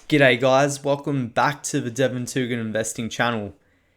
G'day guys, welcome back to the Devon Tugan Investing channel.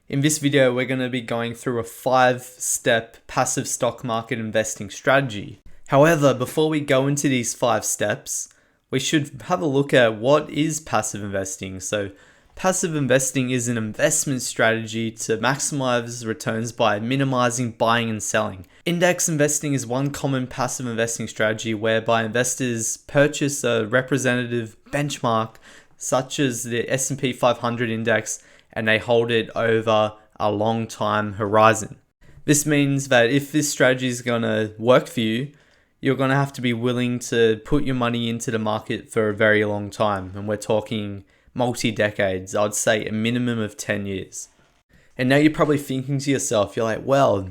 In this video, we're going to be going through a 5-step passive stock market investing strategy. However, before we go into these 5 steps, we should have a look at what is passive investing. So, passive investing is an investment strategy to maximize returns by minimizing buying and selling. Index investing is one common passive investing strategy whereby investors purchase a representative benchmark such as the S&P 500 index, and they hold it over a long time horizon. This means that if this strategy is going to work for you, you're going to have to be willing to put your money into the market for a very long time. And we're talking multi-decades, I'd say a minimum of 10 years. And now you're probably thinking to yourself, you're like, well,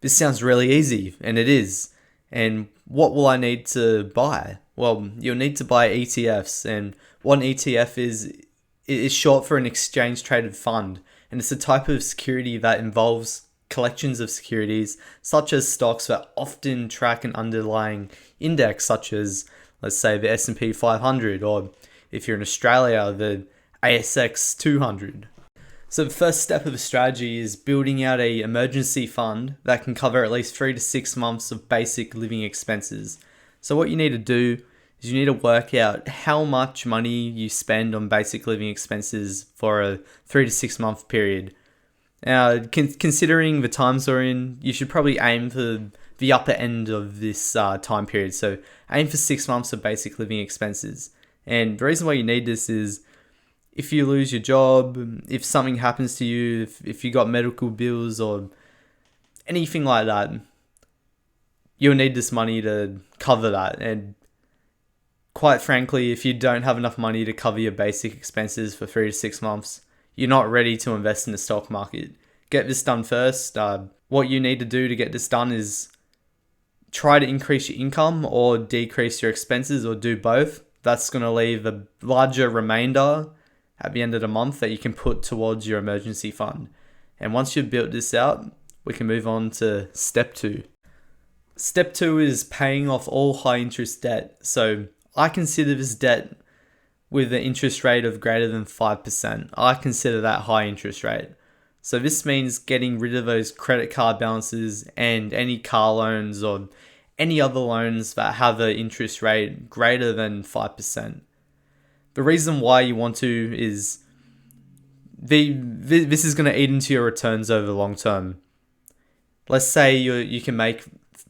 this sounds really easy, and it is. And what will I need to buy? Well, you'll need to buy ETFs, and what an ETF is short for an exchange traded fund, and it's a type of security that involves collections of securities such as stocks that often track an underlying index such as, let's say, the S&P 500, or if you're in Australia, the ASX 200. So the first step of the strategy is building out an emergency fund that can cover at least 3 to 6 months of basic living expenses. So what you need to do is you need to work out how much money you spend on basic living expenses for a 3 to 6 month period. Now, considering the times we're in, you should probably aim for the upper end of this time period. So aim for 6 months of basic living expenses. And the reason why you need this is if you lose your job, if something happens to you, if you got medical bills or anything like that, you'll need this money to cover that. And quite frankly, if you don't have enough money to cover your basic expenses for 3 to 6 months, you're not ready to invest in the stock market. Get this done first. What you need to do to get this done is try to increase your income or decrease your expenses, or do both. That's going to leave a larger remainder at the end of the month that you can put towards your emergency fund. And once you've built this out, we can move on to step 2. Step 2 is paying off all high interest debt. So I consider this debt with an interest rate of greater than 5%. I consider that high interest rate. So this means getting rid of those credit card balances and any car loans or any other loans that have an interest rate greater than 5%. The reason why you want to is this is going to eat into your returns over the long term. Let's say you can make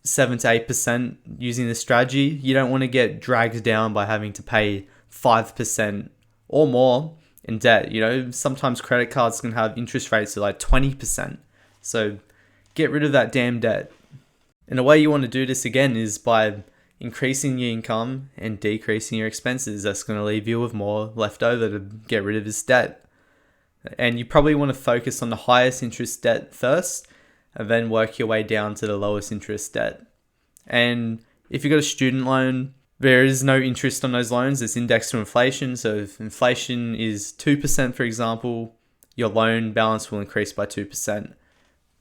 7 to 8% using this strategy. You don't want to get dragged down by having to pay 5% or more in debt. You know, sometimes credit cards can have interest rates of like 20%. So get rid of that damn debt. And the way you want to do this again is by increasing your income and decreasing your expenses. That's going to leave you with more left over to get rid of this debt. And you probably want to focus on the highest interest debt first, and then work your way down to the lowest interest debt. And if you've got a student loan, there is no interest on those loans. It's indexed to inflation. So if inflation is 2%, for example, your loan balance will increase by 2%.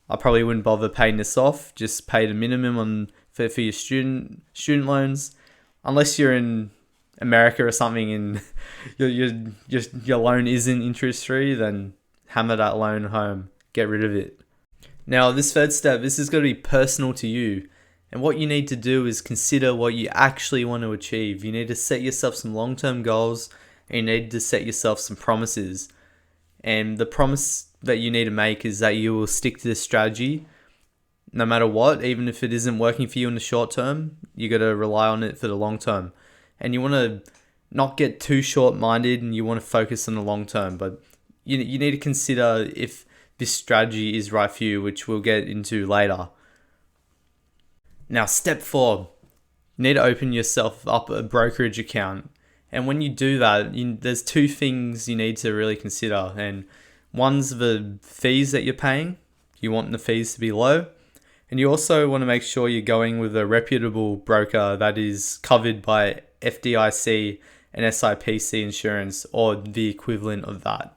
I probably wouldn't bother paying this off. Just pay the minimum for your student loans, unless you're in America or something and your loan isn't interest free. Then hammer that loan home. Get rid of it. Now, this third step, this is going to be personal to you. And what you need to do is consider what you actually want to achieve. You need to set yourself some long-term goals, and you need to set yourself some promises. And the promise that you need to make is that you will stick to this strategy no matter what. Even if it isn't working for you in the short term, you got to rely on it for the long term. And you want to not get too short-minded, and you want to focus on the long term. But you need to consider if this strategy is right for you, which we'll get into later. Now, step 4, you need to open yourself up a brokerage account. And when you do that, there's 2 things you need to really consider. And one's the fees that you're paying. You want the fees to be low. And you also want to make sure you're going with a reputable broker that is covered by FDIC and SIPC insurance, or the equivalent of that.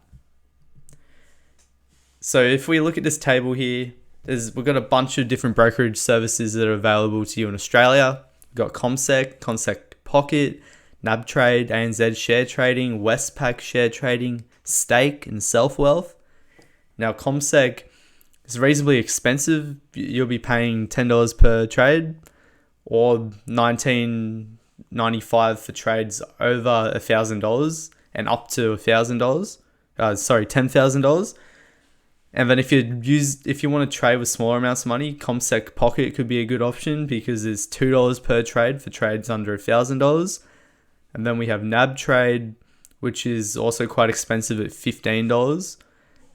So if we look at this table here, we've got a bunch of different brokerage services that are available to you in Australia. We've got CommSec Pocket, NAB Trade, ANZ share trading, Westpac share trading, Stake, and Self Wealth. Now, CommSec is reasonably expensive. You'll be paying $10 per trade, or $19.95 for trades over $1,000 and up to $1,000. $10,000. And then if you want to trade with smaller amounts of money, CommSec Pocket could be a good option because it's $2 per trade for trades under $1,000. And then we have NAB Trade, which is also quite expensive at $15.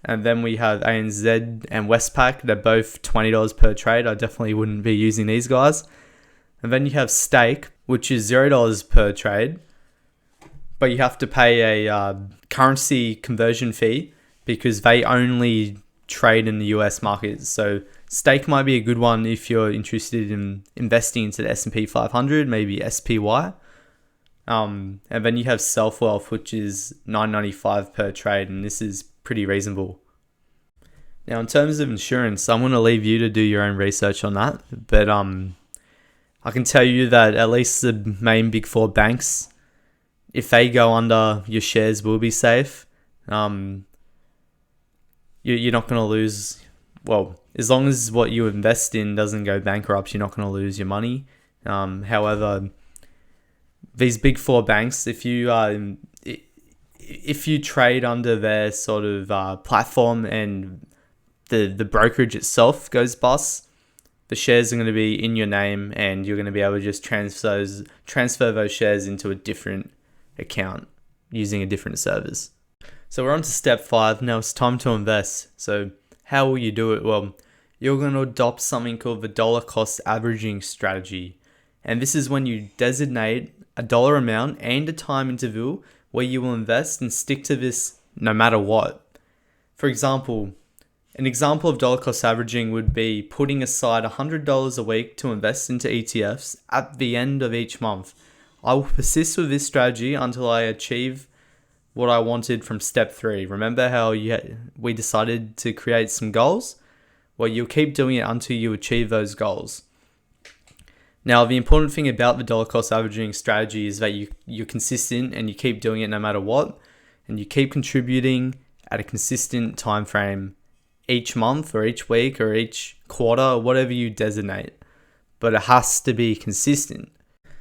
And then we have ANZ and Westpac. They're both $20 per trade. I definitely wouldn't be using these guys. And then you have Stake, which is $0 per trade, but you have to pay a currency conversion fee because they only trade in the US market. So Stake might be a good one if you're interested in investing into the S&P 500, maybe SPY. And then you have Self Wealth, which is $9.95 per trade, and this is pretty reasonable. Now, in terms of insurance, I'm going to leave you to do your own research on that. But I can tell you that at least the main big four banks, if they go under, your shares will be safe. You're not going to lose. Well, as long as what you invest in doesn't go bankrupt, you're not going to lose your money. However, these big four banks, if you trade under their sort of platform and the brokerage itself goes bust, the shares are going to be in your name and you're going to be able to just transfer those shares into a different account using a different service. So we're on to step 5. Now it's time to invest. So how will you do it? Well, you're going to adopt something called the dollar cost averaging strategy. And this is when you designate a dollar amount and a time interval where you will invest and stick to this no matter what. For example, an example of dollar cost averaging would be putting aside $100 a week to invest into ETFs at the end of each month. I will persist with this strategy until I achieve what I wanted from step 3. Remember how we decided to create some goals? Well, you'll keep doing it until you achieve those goals. Now, the important thing about the dollar cost averaging strategy is that you're consistent and you keep doing it no matter what, and you keep contributing at a consistent time frame each month or each week or each quarter or whatever you designate, but it has to be consistent.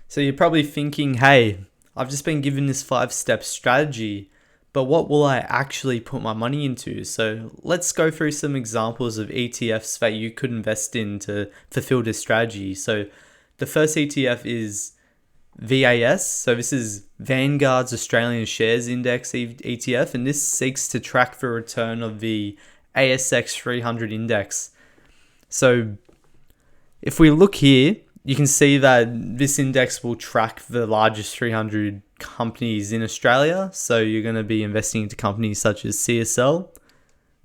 So you're probably thinking, hey, I've just been given this 5-step strategy, but what will I actually put my money into? So let's go through some examples of ETFs that you could invest in to fulfill this strategy. So the first ETF is VAS. So this is Vanguard's Australian Shares Index ETF, and this seeks to track the return of the ASX 300 index. So if we look here, you can see that this index will track the largest 300 companies in Australia. So you're going to be investing into companies such as CSL,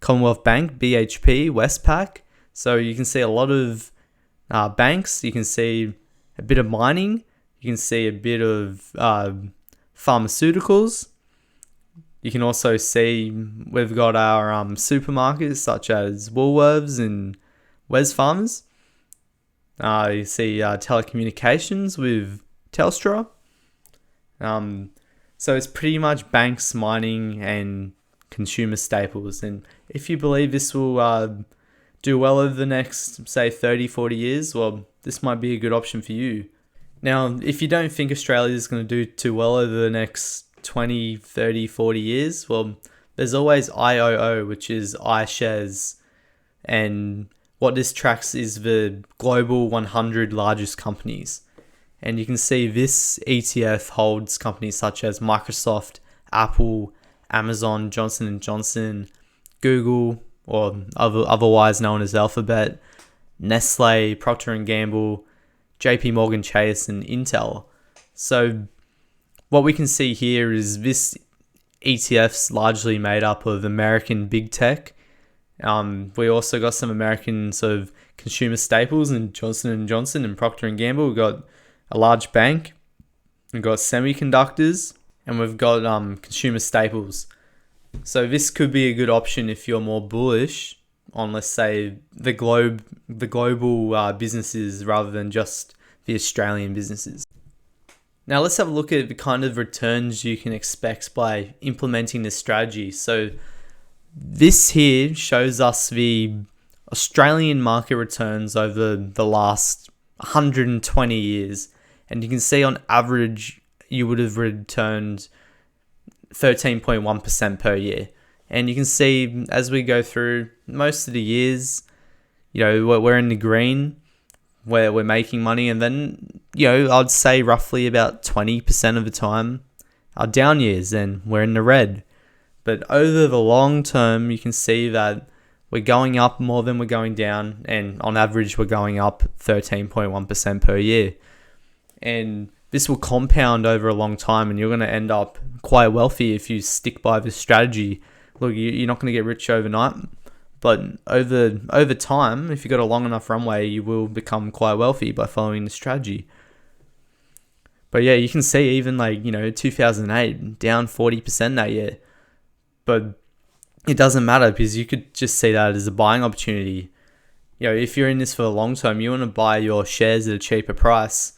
Commonwealth Bank, BHP, Westpac. So you can see a lot of banks. You can see a bit of mining. You can see a bit of pharmaceuticals. You can also see we've got our supermarkets such as Woolworths and Wesfarmers. You see telecommunications with Telstra. So it's pretty much banks, mining, and consumer staples. And if you believe this will do well over the next, say, 30, 40 years, well, this might be a good option for you. Now, if you don't think Australia is going to do too well over the next 20, 30, 40 years, well, there's always IOO, which is iShares. And what this tracks is the global 100 largest companies. And you can see this ETF holds companies such as Microsoft, Apple, Amazon, Johnson & Johnson, Google, or otherwise known as Alphabet, Nestle, Procter & Gamble, JP Morgan Chase, and Intel. So what we can see here is this ETF's largely made up of American big tech. We also got some American sort of consumer staples in Johnson & Johnson and Procter & Gamble. We've got a large bank, we've got semiconductors, and we've got consumer staples. So this could be a good option if you're more bullish on, let's say, the global businesses rather than just the Australian businesses. Now let's have a look at the kind of returns you can expect by implementing this strategy. So this here shows us the Australian market returns over the last 120 years. And you can see on average, you would have returned 13.1% per year. And you can see as we go through most of the years, we're in the green, where we're making money. And then, I'd say roughly about 20% of the time are down years and we're in the red. But over the long term, you can see that we're going up more than we're going down. And on average, we're going up 13.1% per year. And this will compound over a long time, and you're going to end up quite wealthy if you stick by this strategy. Look, you're not going to get rich overnight, but over time, if you've got a long enough runway, you will become quite wealthy by following the strategy. But yeah, you can see even 2008, down 40% that year. But it doesn't matter because you could just see that as a buying opportunity. If you're in this for the long term, you want to buy your shares at a cheaper price.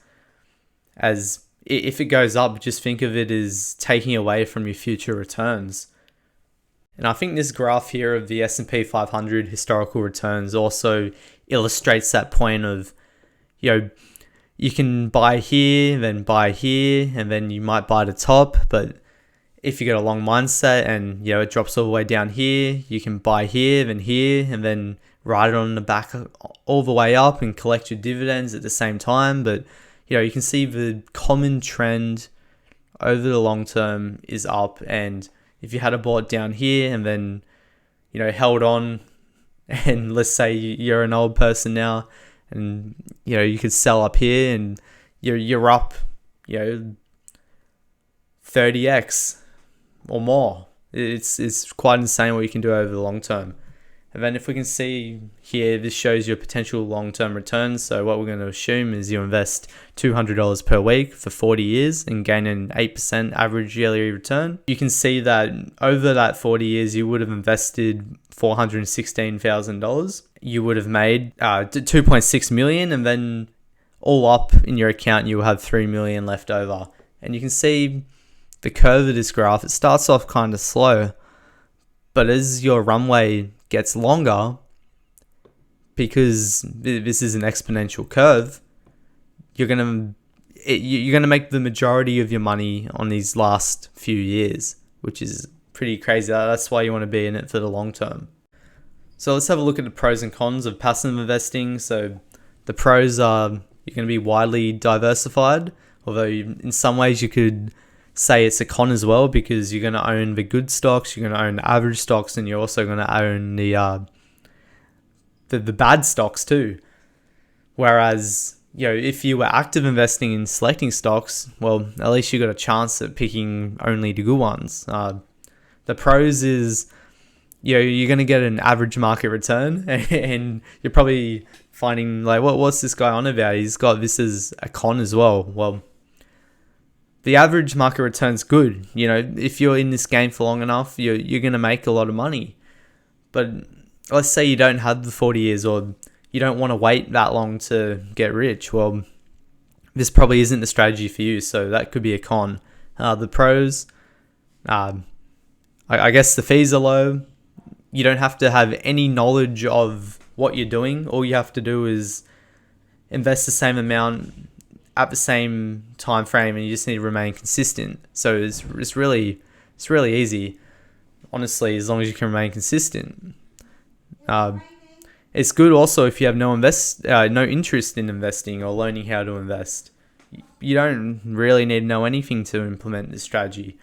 As if it goes up, just think of it as taking away from your future returns. And I think this graph here of the S&P 500 historical returns also illustrates that point of, you can buy here, then buy here, and then you might buy the top. But if you got a long mindset and, it drops all the way down here, you can buy here, and then ride it on the back all the way up and collect your dividends at the same time. But, you can see the common trend over the long term is up. And if you had bought down here and then, held on, and let's say you're an old person now, and, you could sell up here and you're up, 30x or more. It's quite insane what you can do over the long term. And then if we can see here, this shows your potential long-term returns. So what we're going to assume is you invest $200 per week for 40 years and gain an 8% average yearly return. You can see that over that 40 years, you would have invested $416,000. You would have made $2.6 million, and then all up in your account, you will have $3 million left over. And you can see the curve of this graph. It starts off kind of slow, but as your runway gets longer, because this is an exponential curve, you're gonna make the majority of your money on these last few years, which is pretty crazy. That's why you want to be in it for the long term. So let's have a look at the pros and cons of passive investing. So the pros are you're going to be widely diversified, although in some ways you could say it's a con as well, because you're going to own the good stocks, you're going to own the average stocks, and you're also going to own the bad stocks too. Whereas, if you were active investing in selecting stocks, well, at least you got a chance at picking only the good ones. The pros is, you're going to get an average market return, and you're probably finding what's this guy on about? He's got this as a con as well. Well, the average market return's good. If you're in this game for long enough, you're going to make a lot of money. But let's say you don't have the 40 years, or you don't want to wait that long to get rich. Well, this probably isn't the strategy for you. So that could be a con. The pros, I guess the fees are low. You don't have to have any knowledge of what you're doing. All you have to do is invest the same amount at the same time frame, and you just need to remain consistent. So it's really easy, honestly, as long as you can remain consistent. It's good also if you have no interest in investing or learning how to invest. You don't really need to know anything to implement this strategy.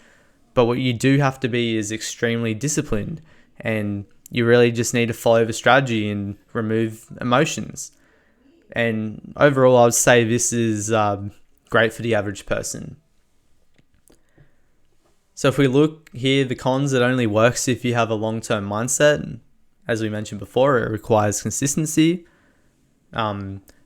But what you do have to be is extremely disciplined, and you really just need to follow the strategy and remove emotions. And overall, I would say this is great for the average person. So if we look here, the cons, it only works if you have a long-term mindset. As we mentioned before, it requires consistency.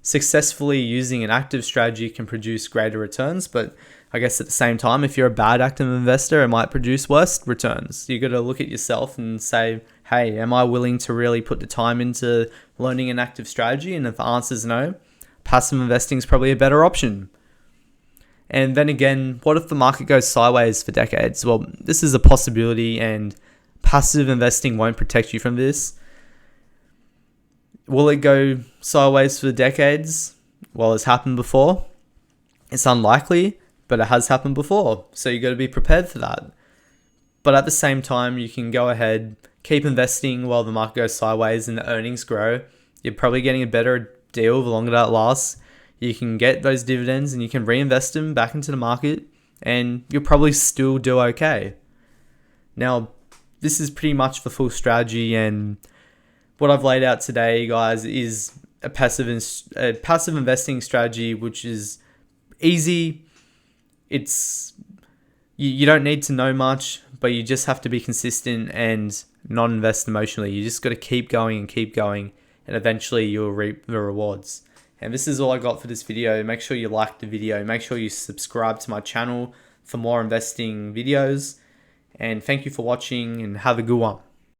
Successfully using an active strategy can produce greater returns, but I guess at the same time, if you're a bad active investor, it might produce worse returns. You got to look at yourself and say, hey, am I willing to really put the time into learning an active strategy? And if the answer is no, passive investing is probably a better option. And then again, what if the market goes sideways for decades? Well, this is a possibility, and passive investing won't protect you from this. Will it go sideways for decades? Well, it's happened before. It's unlikely, but it has happened before. So you got to be prepared for that. But at the same time, you can go ahead, keep investing while the market goes sideways and the earnings grow. You're probably getting a better deal the longer that lasts. You can get those dividends and you can reinvest them back into the market, and you'll probably still do okay. Now, this is pretty much the full strategy, and what I've laid out today, guys, is a passive investing strategy, which is easy. You don't need to know much, but you just have to be consistent and not invest emotionally. You just got to keep going, and eventually you'll reap the rewards. And this is all I got for this video. Make sure you like the video. Make sure you subscribe to my channel for more investing videos. And thank you for watching, and have a good one.